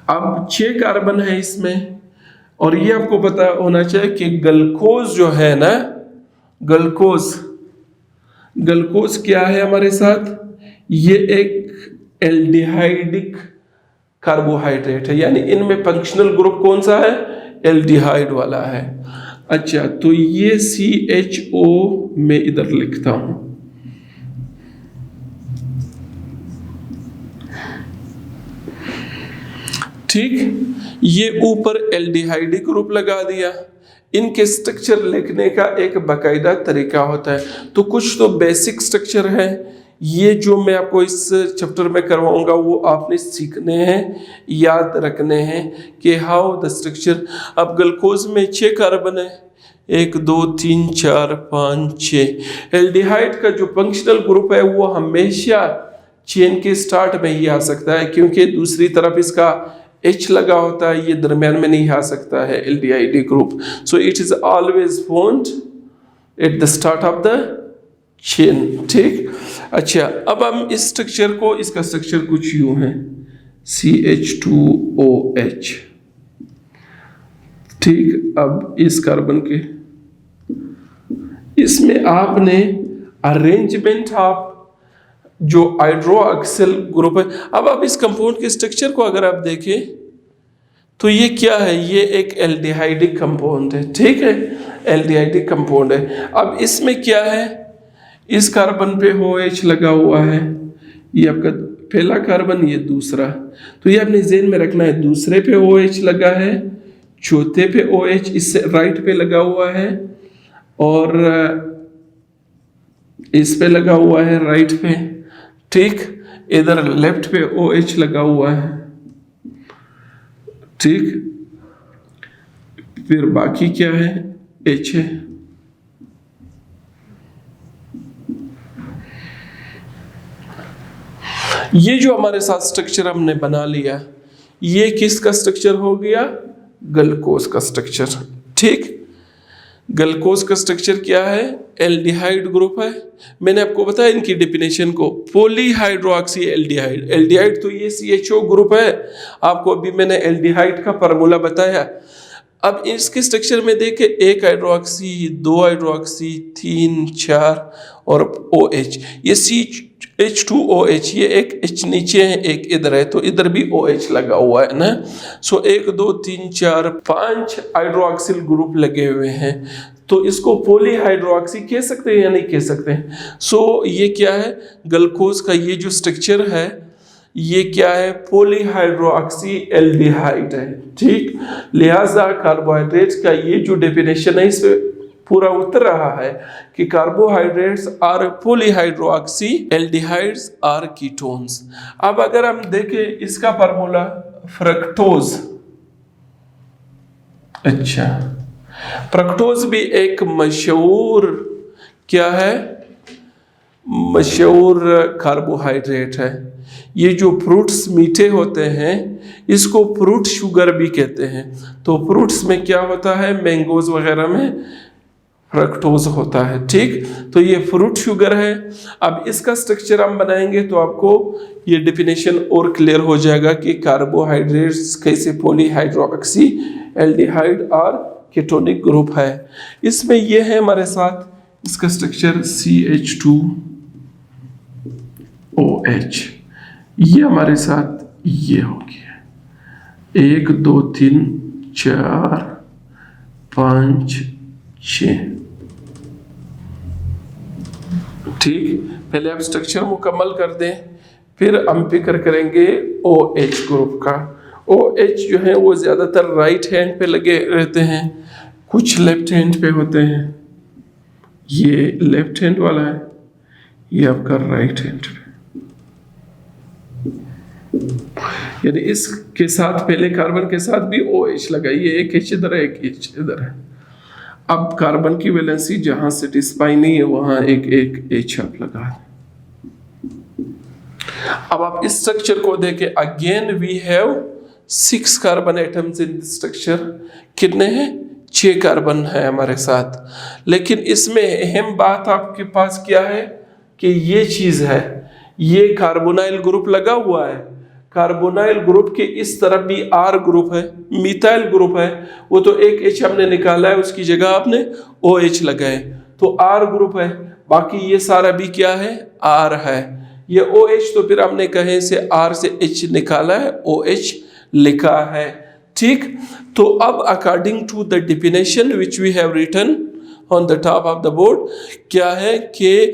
अब 6 कार्बन है इसमें, और ये आपको पता होना चाहिए कि ग्लूकोज जो है ना, ग्लूकोज क्या है हमारे साथ, ये एक एल्डिहाइडिक कार्बोहाइड्रेट है, यानी इनमें फंक्शनल ग्रुप कौन सा है, एल्डिहाइड वाला है। अच्छा, तो ये CHO में इधर लिखता हूं, ठीक। ये ऊपर एल्डिहाइडिक ग्रुप लगा दिया। इनके स्ट्रक्चर लिखने का एक बाकायदा तरीका होता है, तो कुछ तो बेसिक स्ट्रक्चर है, ये जो मैं आपको इस चैप्टर में करवाऊंगा वो आपने सीखने हैं, याद रखने हैं कि हाउ द स्ट्रक्चर। अब ग्लूकोज में 6 कार्बन है, 1 2 3 4 5 6। एल्डिहाइड का जो फंक्शनल ग्रुप है वो हमेशा चेन के स्टार्ट में ही आ सकता है, क्योंकि दूसरी तरफ इसका H लगा होता है, ये दरम्यान में नहीं आ सकता है aldehyde group, so it is always found at the start of the chain, ठीक। अच्छा, अब हम इस स्ट्रक्चर को, इसका स्ट्रक्चर कुछ यूं है, CH2OH, ठीक। अब इस कार्बन के, इसमें आपने अरेंजमेंट ऑफ जो हाइड्रोक्सिल ग्रुप है, अब आप इस कंपाउंड के स्ट्रक्चर को अगर आप देखें तो ये क्या है, ये एक एल्डिहाइडिक कंपाउंड है, ठीक है, एल्डिहाइडिक कंपाउंड है। अब इसमें क्या है, इस कार्बन पे OH लगा हुआ है, ये आपका पहला कार्बन, ये दूसरा, तो ये आपने ज़हन में रखना है, दूसरे पे OH लगा है, चौथे पे OH इससे राइट पे लगा हुआ है, और इस पे लगा हुआ है राइट पे, ठीक। इधर लेफ्ट पे OH लगा हुआ है, ठीक। फिर बाकी क्या है, H है। ये जो हमारे साथ स्ट्रक्चर हमने बना लिया, ये किसका स्ट्रक्चर हो गया, ग्लूकोज का स्ट्रक्चर, ठीक। ग्लूकोज का स्ट्रक्चर क्या है, एल्डिहाइड ग्रुप है। मैंने आपको बताया इनकी डेफिनेशन को, पॉलीहाइड्रोक्सी एल्डिहाइड, एल्डिहाइड तो ये CHO ग्रुप है, आपको अभी मैंने एल्डिहाइड का फार्मूला बताया। अब इसके स्ट्रक्चर में देखे, 1 हाइड्रोक्सी, 2 हाइड्रोक्सी, 3 4 और OH, ये H2OH, ये एक H नीचे है एक इधर है, तो इधर भी OH लगा हुआ है ना। सो 1 2 3 4 5 हाइड्रोक्सिल ग्रुप लगे हुए हैं, तो इसको पॉलीहाइड्रोक्सी कह सकते हैं या नहीं कह सकते हैं। सो ये क्या है, ग्लूकोज का ये जो स्ट्रक्चर है ये क्या है, पॉलीहाइड्रोक्सी एल्डिहाइड है, ठीक। लिहाजा कार्बोहाइड्रेट्स का ये जो डेफिनेशन है इसमें पूरा उतर रहा है कि carbohydrates are polyhydroxy aldehydes or ketones. अब अगर हम देखें इसका फार्मूला फ्रक्टोज, अच्छा फ्रक्टोज भी एक मशहूर क्या है, मशहूर कार्बोहाइड्रेट है। ये जो फ्रूट्स मीठे होते हैं इसको फ्रूट शुगर भी कहते हैं। तो फ्रूट्स में क्या होता है, मैंगोज वगैरह में फ्रक्टोज होता है, ठीक। तो ये फ्रूट शुगर है। अब इसका स्ट्रक्चर हम बनाएंगे तो आपको ये डेफिनेशन और क्लियर हो जाएगा कि कार्बोहाइड्रेट्स कैसे पॉलीहाइड्रोक्सी एल्डिहाइड और कीटोनिक ग्रुप है। इसमें ये है हमारे साथ इसका स्ट्रक्चर CH2OH, ये हमारे साथ ये हो गया 1 2 3 4 5 6, ठीक। पहले आप स्ट्रक्चर मुकम्मल कर दें, फिर हम फिक्र करेंगे OH ग्रुप का। OH जो है वो ज़्यादातर राइट हैंड पे लगे रहते हैं, कुछ लेफ्ट हैंड पे होते हैं। ये लेफ्ट हैंड वाला है, ये आपका राइट हैंड पे, यानी इसके साथ पहले कार्बन के साथ भी OH लगा, ये एक H इधर है एक H इधर है। अब कार्बन की वैलेंसी जहां सेटिस्फाई नहीं है वहां एक H आप लगा दें। अब आप इस स्ट्रक्चर को देखें, again we have 6 carbon atoms in structure. कितने हैं, 6 कार्बन है हमारे साथ। लेकिन इसमें अहम बात आपके पास क्या है कि ये चीज है, ये कार्बोनाइल ग्रुप लगा हुआ है। कार्बोनाइल ग्रुप के इस तरफ भी R ग्रुप है, मिथाइल ग्रुप है, वो तो एक H हमने निकाला है, उसकी जगह आपने OH लगाए तो R ग्रुप है। बाकी ये सारा भी क्या है, R है। ये OH तो फिर हमने कहे से R से H निकाला है, OH लिखा है, ठीक। तो अब according to the definition which we have written on the top of the board, क्या है कि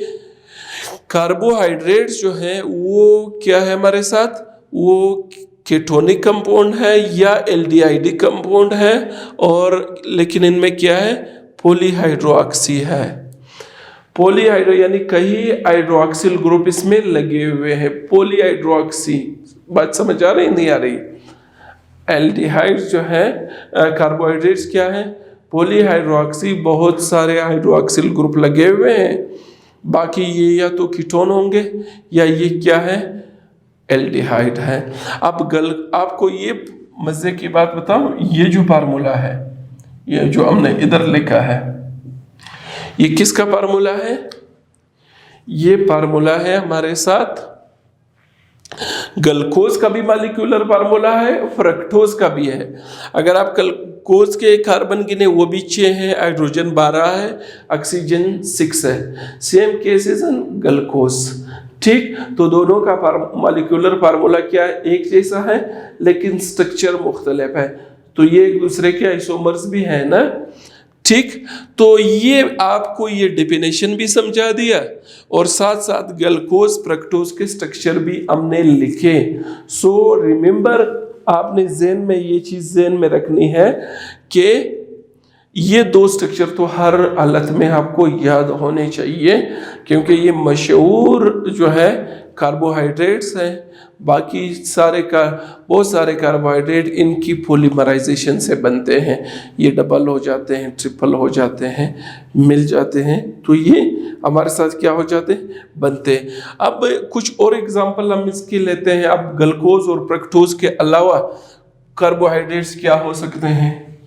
कार्बोहाइड्रेट्स जो है वो क्या है हमारे साथ, वो कीटोनिक कंपाउंड है या एल्डिहाइड कंपाउंड है, और लेकिन इनमें क्या है, पॉलीहाइड्रोक्सी है। पॉलीहाइड्रो यानी कई हाइड्रोक्सिल ग्रुप इसमें लगे हुए हैं, पॉलीहाइड्रोक्सी। बात समझ आ रही नहीं आ रही। एल्डिहाइड्स जो है कार्बोहाइड्रेट्स क्या है, पॉलीहाइड्रोक्सी, बहुत सारे हाइड्रोक्सिल ग्रुप लगे हुए हैं। बाकी ये या तो कीटोन होंगे या ये क्या है, एल्डिहाइड है। अब आपको ये मजे की बात बताऊं, ये जो फार्मूला है, ये जो हमने इधर लिखा है, ये किसका फार्मूला है, ये फार्मूला है हमारे साथ ग्लूकोज का भी मॉलिक्यूलर फार्मूला है, फ्रक्टोज का भी है। अगर आप ग्लूकोज के कार्बन गिने वो भी 6 हैं, हाइड्रोजन 12 है, ऑक्सीजन 6 है। सेम केसेस इन ग्लूकोज, ठीक। तो दोनों का मॉलिक्यूलर फार्मूला क्या है, एक जैसा है लेकिन स्ट्रक्चर मुख्तलिफ है। तो ये एक दूसरे के आइसोमर्स भी है ना, ठीक। तो ये आपको ये डेफिनेशन भी समझा दिया और साथ साथ ग्लूकोज फ्रक्टोज के स्ट्रक्चर भी हमने लिखे। सो रिमेंबर, आपने ज़हन में ये चीज़ ज़हन में रखनी है कि ये 2 स्ट्रक्चर तो हर हालत में आपको याद होने चाहिए, क्योंकि ये मशहूर जो है कार्बोहाइड्रेट्स हैं। बाकी सारे का बहुत सारे कार्बोहाइड्रेट इनकी पॉलीमराइजेशन से बनते हैं, ये डबल हो जाते हैं, ट्रिपल हो जाते हैं, मिल जाते हैं, तो ये हमारे साथ क्या हो जाते हैं, बनते हैं। अब कुछ और एग्जांपल हम इसके लेते हैं। अब ग्लूकोज और फ्रक्टोज के अलावा कार्बोहाइड्रेट्स क्या हो सकते हैं,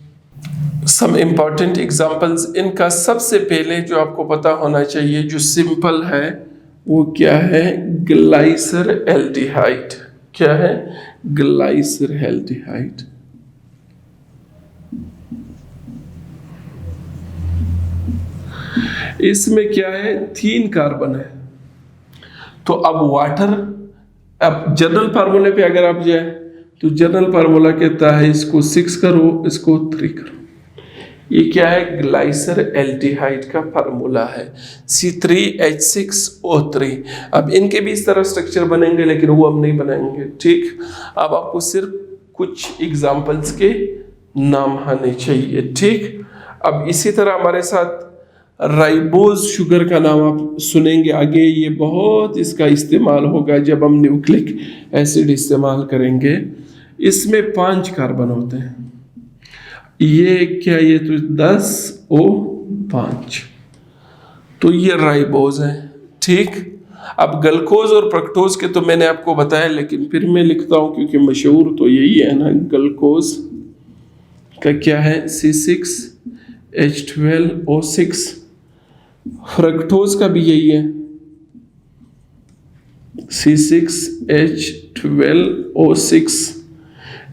सम इम्पॉर्टेंट एग्जाम्पल्स। इनका सबसे पहले जो आपको पता होना चाहिए, जो सिंपल है, वो क्या है, ग्लाइसर एल्डिहाइड। क्या है, ग्लाइसर एल्डिहाइड। इसमें क्या है, 3 कार्बन है, तो अब वाटर, अब जनरल फार्मूले पे अगर आप जाए तो जनरल फार्मूला कहता है इसको 6 करो, इसको 3 करो। ये क्या है? ग्लाइसर एल्डिहाइड का फार्मूला है, C3H6O3। अब इनके भी इस तरह स्ट्रक्चर बनेंगे, लेकिन वो हम नहीं बनाएंगे, ठीक। अब आपको सिर्फ कुछ एग्जाम्पल्स के नाम आने चाहिए, ठीक। अब इसी तरह हमारे साथ राइबोज शुगर का नाम आप सुनेंगे आगे, ये बहुत इसका इस्तेमाल होगा जब हम न्यूक्लिक एसिड इस्तेमाल करेंगे। इसमें 5 कार्बन होते हैं, ये क्या, ये तो 10O5, तो ये राइबोज है, ठीक। अब ग्लूकोज और फ्रक्टोज के तो मैंने आपको बताया, लेकिन फिर मैं लिखता हूं क्योंकि मशहूर तो यही है ना। ग्लूकोज का क्या है? C6H12O6। फ्रक्टोज का भी यही है, C6H12O6।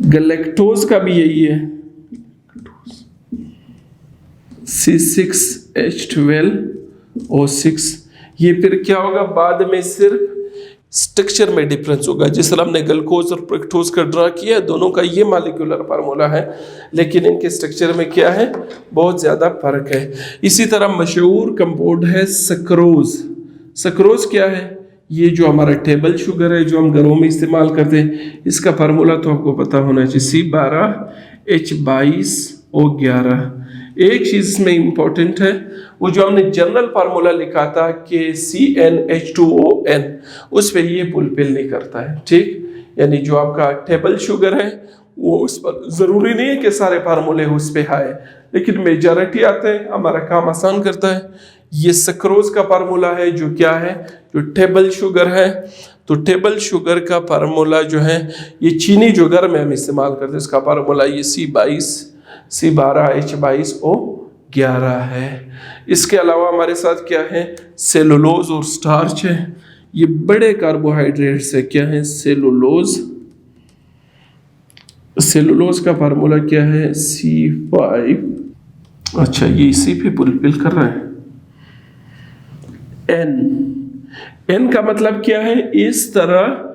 गैलेक्टोज का भी यही है, C6H12O6। ये फिर क्या होगा? बाद में सिर्फ स्ट्रक्चर में डिफरेंस होगा। जिस तरह हमने ग्लूकोज और फ्रक्टोज का ड्रा किया, दोनों का ये मॉलिक्यूलर फार्मूला है, लेकिन इनके स्ट्रक्चर में क्या है? बहुत ज़्यादा फर्क है। इसी तरह मशहूर कंपाउंड है सक्रोज। सक्रोज क्या है? ये जो हमारा टेबल शुगर है, जो हम घरों में इस्तेमाल करते हैं, इसका फार्मूला तो आपको पता होना चाहिए, C12H22O11। एक चीज़ इसमें इम्पोर्टेंट है, वो जो हमने जनरल फार्मूला लिखा था कि CnH2ON, उस पर ये फुलफिल नहीं करता है, ठीक। यानी जो आपका टेबल शुगर है वो उस पर ज़रूरी नहीं है कि सारे फार्मूले उस पर आए, लेकिन मेजॉरिटी आते हैं, हमारा काम आसान करता है। ये सक्रोज का फार्मूला है, जो क्या है? जो टेबल शुगर है। तो टेबल शुगर का फार्मूला जो है, ये चीनी जो घर में हम इस्तेमाल करते हैं, इसका फार्मूला ये C12H22O11 है। इसके अलावा हमारे साथ क्या है? सेलुलोज और स्टार्च है। ये बड़े कार्बोहाइड्रेट्स है, क्या है? सेलुलोज। सेलुलोज का फार्मूला क्या है? C5। अच्छा, ये इसी पे फुलफिल कर रहा है। N का मतलब क्या है? इस तरह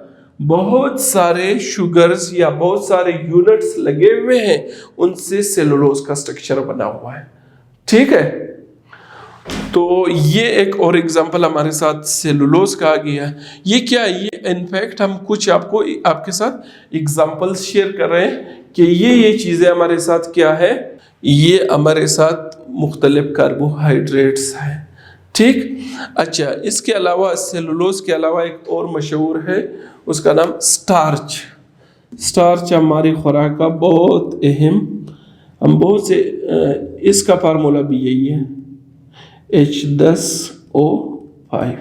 बहुत सारे शुगर्स या बहुत सारे यूनिट्स लगे हुए हैं, उनसे सेलुलोज का स्ट्रक्चर बना हुआ है, ठीक है। तो ये एक और एग्जांपल हमारे साथ सेलुलोज का आ गया। ये क्या है? ये इनफैक्ट हम कुछ आपके साथ एग्जांपल्स शेयर कर रहे हैं कि ये चीज़ें हमारे साथ क्या है, ये हमारे साथ मुख्तलिफ कार्बोहाइड्रेट्स हैं, ठीक। अच्छा, इसके अलावा सेलुलोज के अलावा एक और मशहूर है, उसका नाम स्टार्च। स्टार्च हमारी खुराक का बहुत अहम, हम बहुत से, इसका फार्मूला भी यही है, H10O5।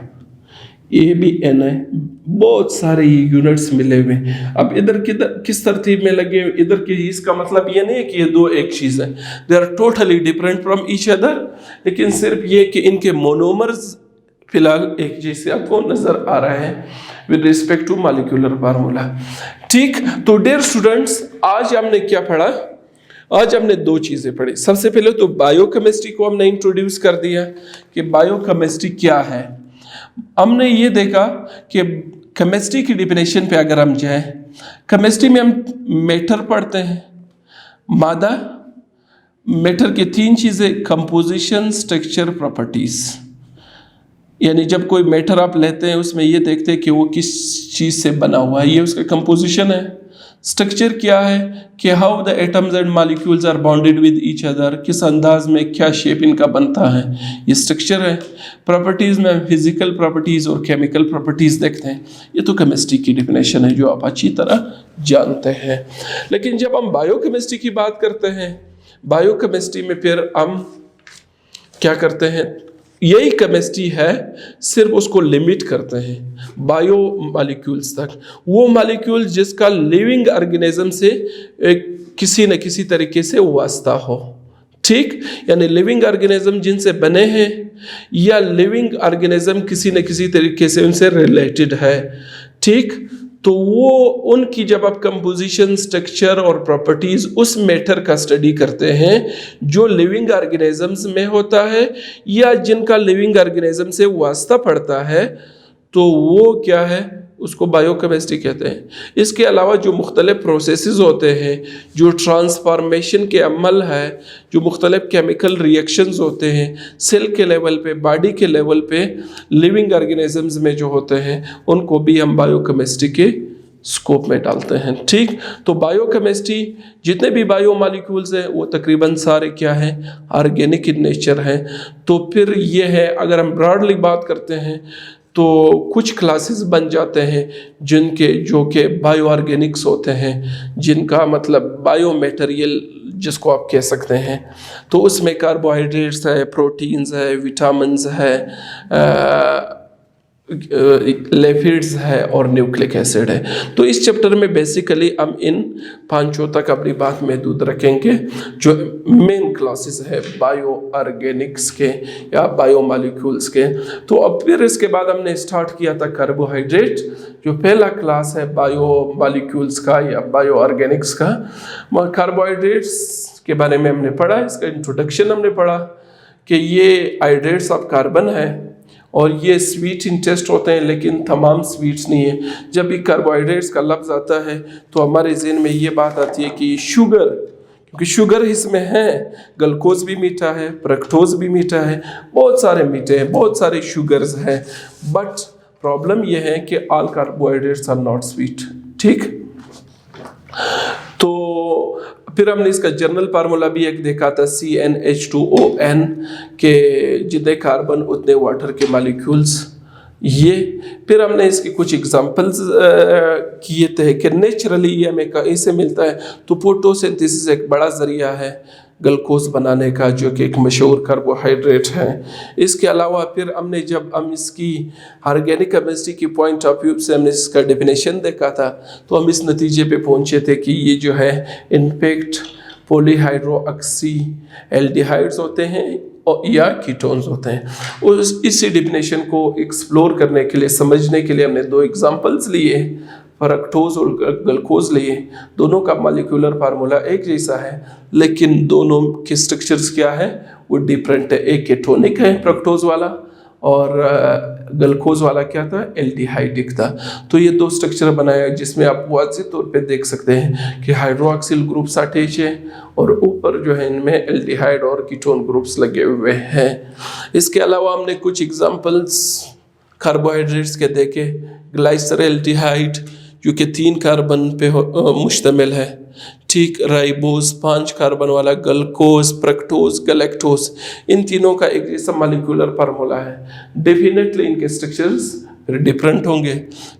ये भी N है, बहुत सारे यूनिट्स मिले हुए। अब इधर किस तरतीब में लगे, इधर की, इसका मतलब ये नहीं है कि ये दो एक चीज़ है, they are totally different from each other, लेकिन सिर्फ ये कि इनके मोनोमर्स फिलहाल एक जैसे आपको नजर आ रहा है with respect to molecular formula, ठीक। तो डियर स्टूडेंट्स, आज हमने क्या पढ़ा? आज हमने 2 चीज़ें पढ़ी। सबसे पहले तो बायोकेमिस्ट्री को हमने इंट्रोड्यूस कर दिया कि बायोकेमिस्ट्री क्या है। हमने ये देखा कि केमिस्ट्री की डिफिनेशन पे अगर हम जाए, केमिस्ट्री में हम मैटर पढ़ते हैं, मादा। मैटर की 3 चीज़ें, कंपोजिशन, स्ट्रक्चर, प्रॉपर्टीज। यानी जब कोई मैटर आप लेते हैं, उसमें ये देखते हैं कि वो किस चीज़ से बना हुआ है, ये उसका कंपोजिशन है। स्ट्रक्चर क्या है कि how the atoms and molecules are bonded with each other, किस अंदाज में क्या शेप इनका बनता है, ये स्ट्रक्चर है। प्रॉपर्टीज़ में फिजिकल प्रॉपर्टीज़ और केमिकल प्रॉपर्टीज़ देखते हैं। ये तो केमिस्ट्री की डिफिनेशन है जो आप अच्छी तरह जानते हैं। लेकिन जब हम बायोकेमिस्ट्री की बात करते हैं, बायोकेमिस्ट्री में फिर हम क्या करते हैं? यही केमिस्ट्री है, सिर्फ उसको लिमिट करते हैं बायो मॉलिक्यूल्स तक। वो मॉलिक्यूल जिसका लिविंग ऑर्गेनिज्म से किसी न किसी तरीके से वास्ता हो, ठीक। यानी लिविंग ऑर्गेनिज्म जिनसे बने हैं या लिविंग ऑर्गेनिज्म किसी न किसी तरीके से उनसे रिलेटेड है, ठीक। तो वो उनकी जब आप कंपोजिशन, स्ट्रक्चर और प्रॉपर्टीज उस मैटर का स्टडी करते हैं जो लिविंग ऑर्गेनिजम्स में होता है या जिनका लिविंग ऑर्गेनिज्म से वास्ता पड़ता है, तो वो क्या है, उसको बायोकेमिस्ट्री कहते हैं। इसके अलावा जो मुख्तलिफ प्रोसेसेस होते हैं, जो ट्रांसफॉर्मेशन के अमल है, जो मुख्तलिफ केमिकल रिएक्शंस होते हैं सेल के लेवल पे, बॉडी के लेवल पे, लिविंग ऑर्गेनिजम्स में जो होते हैं, उनको भी हम बायोकेमिस्ट्री के स्कोप में डालते हैं। ठीक, तो बायोकेमिस्ट्री जितने भी बायो मॉलिक्यूल्स हैं वो तकरीबन सारे क्या हैं, ऑर्गेनिक इन नेचर हैं। तो फिर ये है, अगर हम ब्रॉडली बात करते हैं तो कुछ क्लासेस बन जाते हैं जो कि बायो ऑर्गेनिक्स होते हैं, जिनका मतलब बायो मटेरियल जिसको आप कह सकते हैं। तो उसमें कार्बोहाइड्रेट्स है, प्रोटीन्स है, विटामिन्स है, लिपिड्स है और न्यूक्लिक एसिड है। तो इस चैप्टर में बेसिकली हम इन पांचों तक अपनी बात महदूद रखेंगे, जो मेन क्लासेस है बायो ऑर्गेनिक्स के या बायो मॉलिक्यूल्स के। तो अब फिर इसके बाद हमने स्टार्ट किया था कार्बोहाइड्रेट, जो पहला क्लास है बायो मॉलिक्यूल्स का या बायो ऑर्गेनिक्स का। कार्बोहाइड्रेट्स के बारे में हमने पढ़ा, इसका इंट्रोडक्शन हमने पढ़ा कि ये हाइड्रेट्स ऑफ कार्बन है और ये स्वीट इन टेस्ट होते हैं, लेकिन तमाम स्वीट्स नहीं है। जब भी कार्बोहाइड्रेट्स का लफ्ज़ आता है तो हमारे ज़हन में ये बात आती है कि शुगर, क्योंकि शुगर इसमें है, ग्लूकोज भी मीठा है, फ्रक्टोज भी मीठा है, बहुत सारे मीठे हैं, बहुत सारे शुगर्स हैं। बट प्रॉब्लम ये है कि all carbohydrates are not sweet. ठीक, तो फिर हमने इसका जनरल फार्मूला भी एक देखा था, CnH2ON, के जितने कार्बन उतने वाटर के मॉलिक्यूल्स। ये फिर हमने इसकी कुछ एग्जांपल्स किए थे कि नेचुरली ये हमें कहीं से मिलता है। तो फोटोसिंथेसिस एक बड़ा ज़रिया है ग्लूकोज बनाने का, जो कि एक मशहूर कार्बोहाइड्रेट है। इसके अलावा फिर हमने जब हम इसकी ऑर्गेनिक केमिस्ट्री की पॉइंट ऑफ व्यू से हमने इसका डेफिनेशन देखा था, तो हम इस नतीजे पे पहुंचे थे कि ये जो है इनफैक्ट पॉलीहाइड्रोऑक्सी एल्डिहाइड्स होते हैं या कीटोन्स होते हैं। उस इसी डेफिनेशन को एक्सप्लोर करने के लिए, समझने के लिए हमने दो एग्जांपल्स लिए, फ्रक्टोज और ग्लूकोज लिए। दोनों का मॉलिक्यूलर फार्मूला एक जैसा है, लेकिन दोनों के स्ट्रक्चर्स क्या है, वो डिफरेंट है। एक केटोनिक है फ्रक्टोज वाला, और ग्लूकोज वाला क्या था, एल्डिहाइडिक था। तो ये दो स्ट्रक्चर बनाया, जिसमें आप वाज़ेह तौर पे देख सकते हैं कि हाइड्रोक्सिल ग्रुप्स अटैच है और ऊपर जो है इनमें एल्डिहाइड और कीटोन ग्रुप्स लगे हुए हैं। इसके अलावा हमने कुछ एग्जांपल्स कार्बोहाइड्रेट्स के देखे। ग्लाइसरल्डिहाइड जो कि 3 कार्बन पे मुश्तमिल है। ठीक, राइबोस 5 कार्बन वाला, ग्लूकोज, फ्रक्टोज, गैलेक्टोज, इन तीनों का एक जैसा मॉलिक्यूलर फार्मूला है। डेफिनेटली इनके स्ट्रक्चर्स फिर डिफरेंट होंगे।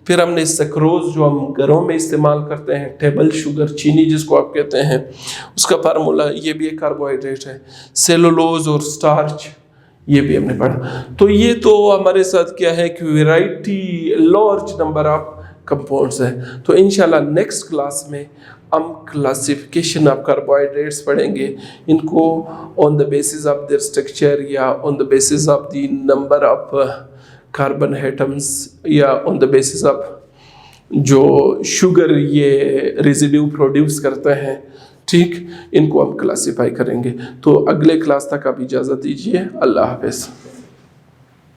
फिर हमने सक्रोज, जो हम घरों में इस्तेमाल करते हैं, टेबल शुगर, चीनी जिसको आप कहते हैं, उसका फार्मूला, ये भी एक कार्बोहाइड्रेट है। सेलुलोज और स्टार्च, ये भी हमने पढ़ा। तो ये तो हमारे साथ क्या है कि variety, large number of compounds है। तो इंशाल्लाह नेक्स्ट क्लास में हम क्लासिफिकेशन ऑफ कार्बोहाइड्रेट्स पढ़ेंगे। इनको on the basis of their structure या on the basis of the number of carbon atoms या ऑन द बेसिस ऑफ जो शुगर ये रेजिड्यू प्रोड्यूस करते हैं, ठीक, इनको हम क्लासीफाई करेंगे। तो अगले क्लास तक आप इजाज़त दीजिए। अल्लाह हाफ़िज़।